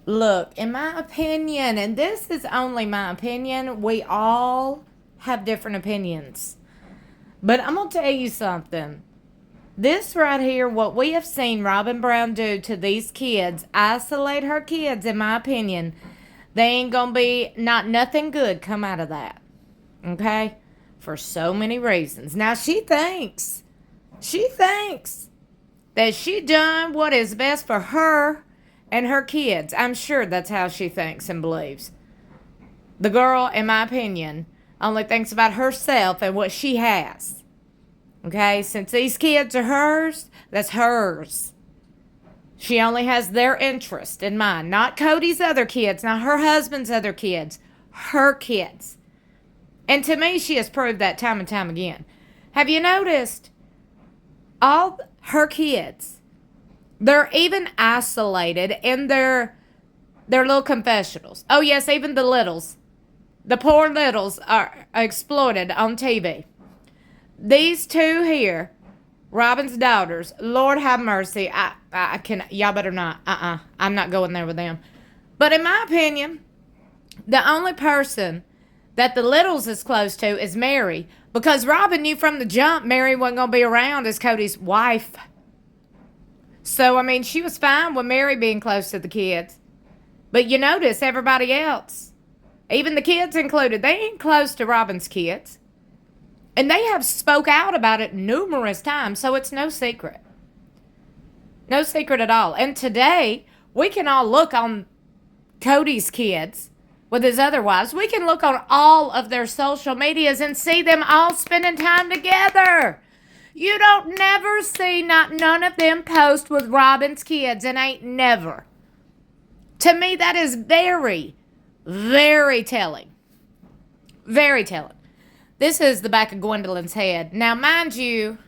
Look, in my opinion, and this is only my opinion, we all have different opinions. But I'm going to tell you something. This right here, what we have seen Robyn Brown do to these kids, isolate her kids, in my opinion, they ain't going to be, not nothing good come out of that. Okay? For so many reasons. Now, she thinks that she done what is best for her and her kids. I'm sure that's how she thinks and believes. The girl, in my opinion, only thinks about herself and what she has. Okay? Since these kids are hers, that's hers. She only has their interest in mind. Not Kody's other kids, not her husband's other kids. Her kids. And to me, she has proved that time and time again. Have you noticed all her kids, they're even isolated in their little confessionals. Oh, yes, even the littles. The poor littles are exploited on TV. These two here, Robyn's daughters, Lord have mercy. I can, y'all better not. I'm not going there with them. But in my opinion, the only person that the littles is close to is Mary. Because Robyn knew from the jump Mary wasn't going to be around as Kody's wife. So, I mean, she was fine with Mary being close to the kids. But you notice everybody else, even the kids included, they ain't close to Robyn's kids. And they have spoke out about it numerous times, so it's no secret. No secret at all. And today, we can all look on Kody's kids with his other wives. We can look on all of their social medias and see them all spending time together. You don't never see none of them post with Robyn's kids, and ain't never. To me, that is very, very telling. Very telling. This is the back of Gwendlyn's head. Now, mind you,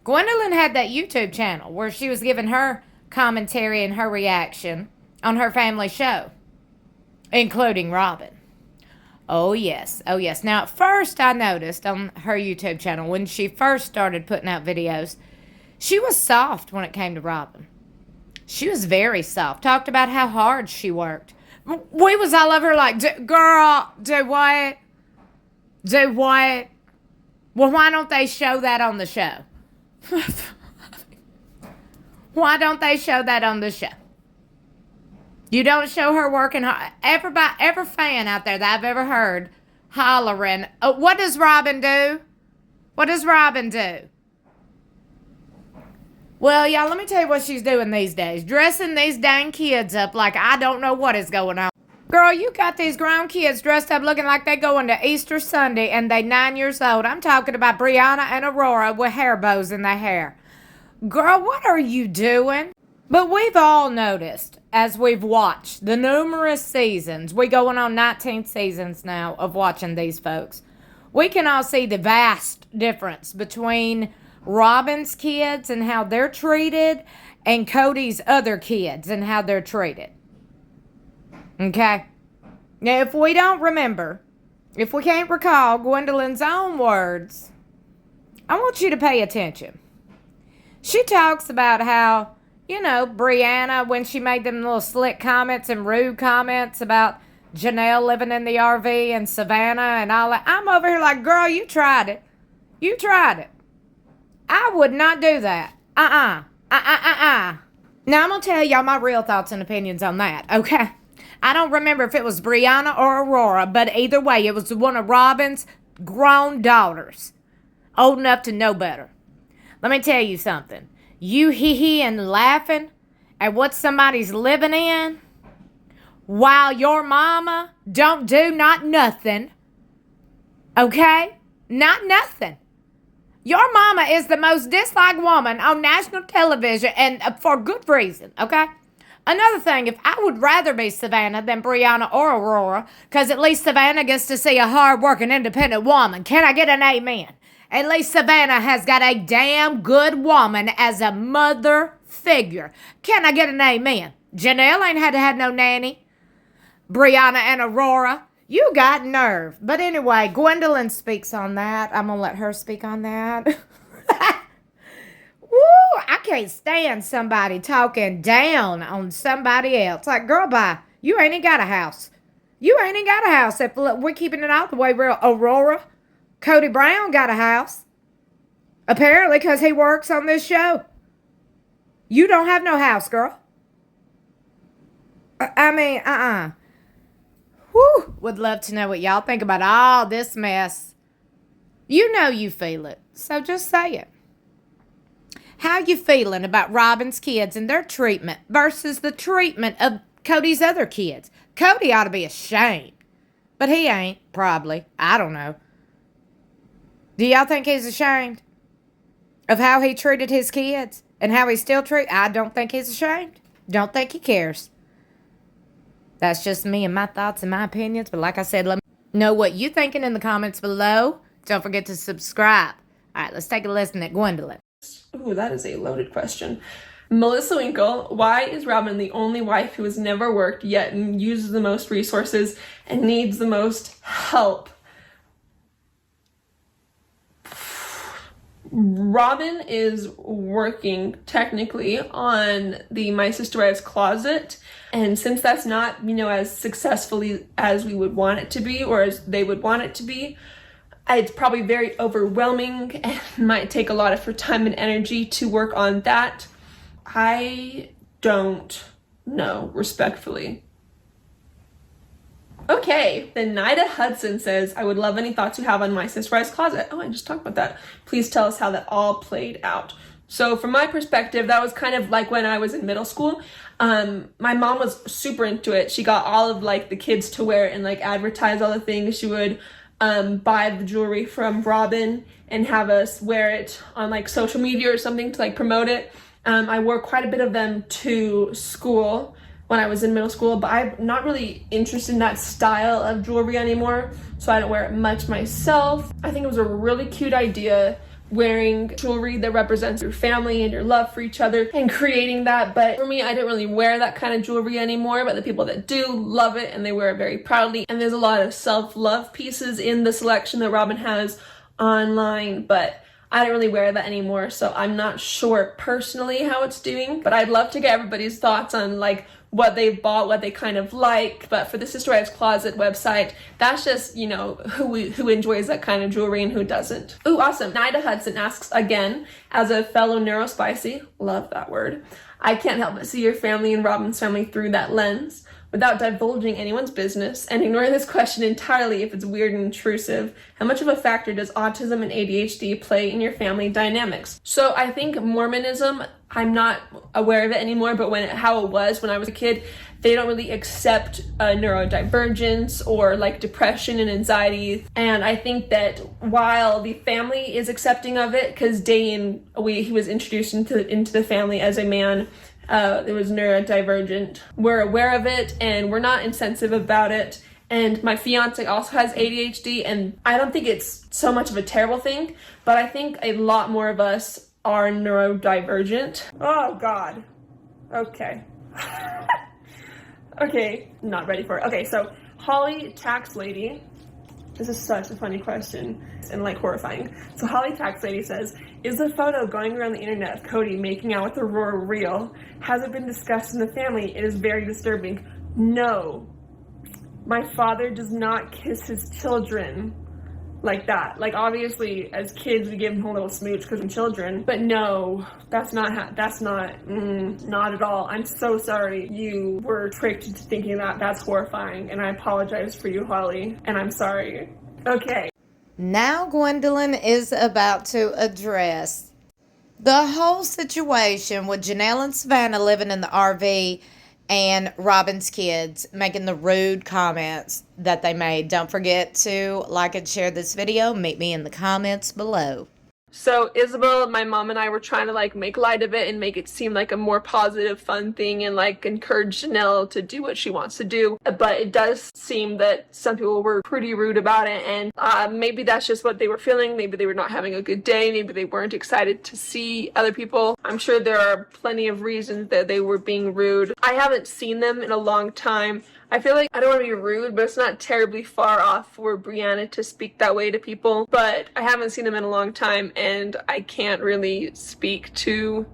Gwendlyn had that YouTube channel where she was giving her commentary and her reaction on her family show, including Robyn. Oh, yes. Oh, yes. Now, at first, I noticed on her YouTube channel, when she first started putting out videos, she was soft when it came to Robyn. She was very soft. Talked about how hard she worked. We was all over her like, girl, do what? Do what? Well, why don't they show that on the show? Why don't they show that on the show? You don't show her working hard. Every fan out there that I've ever heard hollering, what does Robyn do? What does Robyn do? Well, y'all, let me tell you what she's doing these days. Dressing these dang kids up like I don't know what is going on. Girl, you got these grown kids dressed up looking like they going to Easter Sunday and they 9 years old. I'm talking about Brianna and Aurora with hair bows in their hair. Girl, what are you doing? But we've all noticed, as we've watched the numerous seasons, we going on 19 seasons now of watching these folks, we can all see the vast difference between Robyn's kids and how they're treated and Kody's other kids and how they're treated. Okay? Now, if we don't remember, if we can't recall Gwendlyn's own words, I want you to pay attention. She talks about how, you know, Brianna, when she made them little slick comments and rude comments about Janelle living in the RV and Savannah and all that. I'm over here like, girl, you tried it. You tried it. I would not do that. Now, I'm going to tell y'all my real thoughts and opinions on that, okay? I don't remember if it was Brianna or Aurora, but either way, it was one of Robyn's grown daughters, old enough to know better. Let me tell you something. You hee-hee and laughing at what somebody's living in while your mama don't do not nothing, okay? Not nothing. Your mama is the most disliked woman on national television, and for good reason, okay? Another thing, if I would rather be Savannah than Brianna or Aurora, because at least Savannah gets to see a hard-working, independent woman. Can I get an amen? At least Savannah has got a damn good woman as a mother figure. Can I get an amen? Janelle ain't had to have no nanny. Brianna and Aurora, you got nerve. But anyway, Gwendlyn speaks on that. I'm going to let her speak on that. Woo! I can't stand somebody talking down on somebody else. Like, girl, bye. You ain't even got a house. You ain't even got a house. If we're keeping it all the way real, Aurora, Kody Brown got a house. Apparently, because he works on this show. You don't have no house, girl. I mean, Whew. Would love to know what y'all think about all this mess. You know you feel it, so just say it. How you feeling about ROBYN'S Kids and their treatment versus the treatment of Kody's other kids? Kody ought to be ashamed, but he ain't, probably. I don't know. Do y'all think he's ashamed of how he treated his kids and how he still treats? I don't think he's ashamed. Don't think he cares. That's just me and my thoughts and my opinions, but like I said, let me know what you're thinking in the comments below. Don't forget to subscribe. All right, let's take a listen at Gwendlyn. Ooh, that is a loaded question. Melissa Winkle, why is Robyn the only wife who has never worked yet and uses the most resources and needs the most help? Robyn is working technically on the My Sister Wives closet, and since that's not, as successfully as we would want it to be or as they would want it to be, it's probably very overwhelming and might take a lot of her time and energy to work on that. I don't know, respectfully. Okay, then Nida Hudson says, I would love any thoughts you have on My Sister Wives closet. Oh, I just talked about that. Please tell us how that all played out. So from my perspective, that was kind of like when I was in middle school. My mom was super into it. She got all of the kids to wear it and advertise all the things. She would buy the jewelry from Robyn and have us wear it on social media or something to promote it. I wore quite a bit of them to school when I was in middle school, but I'm not really interested in that style of jewelry anymore, so I don't wear it much myself. I think it was a really cute idea, wearing jewelry that represents your family and your love for each other and creating that, but for me, I don't really wear that kind of jewelry anymore, but the people that do love it and they wear it very proudly, and there's a lot of self-love pieces in the selection that Robyn has online, but I don't really wear that anymore, so I'm not sure personally how it's doing, but I'd love to get everybody's thoughts on what they've bought, what they kind of like. But for the Sister Wives Closet website, that's just, who enjoys that kind of jewelry and who doesn't. Ooh, awesome. Nida Hudson asks again, as a fellow neurospicy, love that word, I can't help but see your family and Robyn's family through that lens. Without divulging anyone's business and ignoring this question entirely if it's weird and intrusive, how much of a factor does autism and ADHD play in your family dynamics? So I think Mormonism, I'm not aware of it anymore, but how it was when I was a kid, they don't really accept neurodivergence or depression and anxiety. And I think that while the family is accepting of it, because Dane, he was introduced into the family as a man, it was neurodivergent. We're aware of it and we're not insensitive about it. And my fiance also has ADHD, and I don't think it's so much of a terrible thing, but I think a lot more of us are neurodivergent. Oh God. Okay. Okay, not ready for it. Okay, so Holly Tax Lady, this is such a funny question and horrifying. So Holly Tax Lady says, is the photo going around the internet of Kody making out with Aurora real? Has it been discussed in the family? It is very disturbing. No. My father does not kiss his children like that. Obviously, as kids, we give him a little smooch because we're children. But no, that's not at all. I'm so sorry you were tricked into thinking that. That's horrifying. And I apologize for you, Holly. And I'm sorry. Okay. Now Gwendlyn is about to address the whole situation with Janelle and Savannah living in the RV and ROBYN'S Kids making the rude comments that they made. Don't forget to like and share this video. Meet me in the comments below. So Isabel, my mom and I were trying to make light of it and make it seem like a more positive, fun thing and encourage Janelle to do what she wants to do. But it does seem that some people were pretty rude about it, and maybe that's just what they were feeling. Maybe they were not having a good day. Maybe they weren't excited to see other people. I'm sure there are plenty of reasons that they were being rude. I haven't seen them in a long time. I feel like, I don't want to be rude, but it's not terribly far off for Brianna to speak that way to people, but I haven't seen them in a long time, and I can't really speak to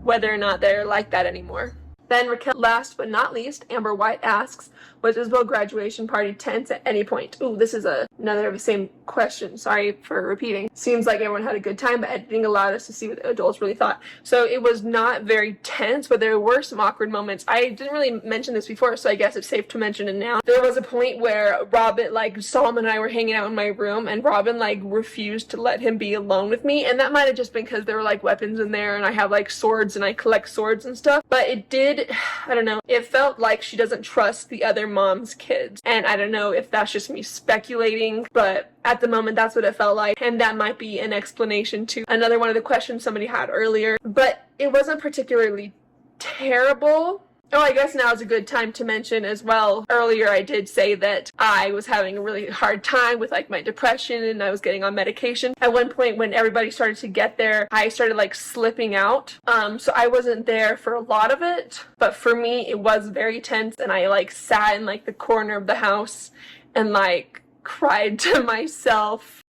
whether or not they're like that anymore. Then Raquel, last but not least, Amber White asks, was Isabel graduation party tense at any point? Ooh, this is another of the same question. Sorry for repeating. Seems like everyone had a good time, but editing allowed us to see what the adults really thought. So it was not very tense, but there were some awkward moments. I didn't really mention this before, so I guess it's safe to mention it now. There was a point where Robyn, like, Solomon and I were hanging out in my room, and Robyn, like, refused to let him be alone with me, and that might have just been because there were, like, weapons in there, and I have, like, swords, and I collect swords and stuff, but it did, I don't know, it felt like she doesn't trust the other mom's kids, and I don't know if that's just me speculating, but at the moment that's what it felt like, and that might be an explanation to another one of the questions somebody had earlier, but it wasn't particularly terrible. Oh, I guess now is a good time to mention as well. Earlier I did say that I was having a really hard time with like my depression and I was getting on medication. At one point when everybody started to get there, I started like slipping out. So I wasn't there for a lot of it, but for me it was very tense, and I like sat in like the corner of the house and like cried to myself.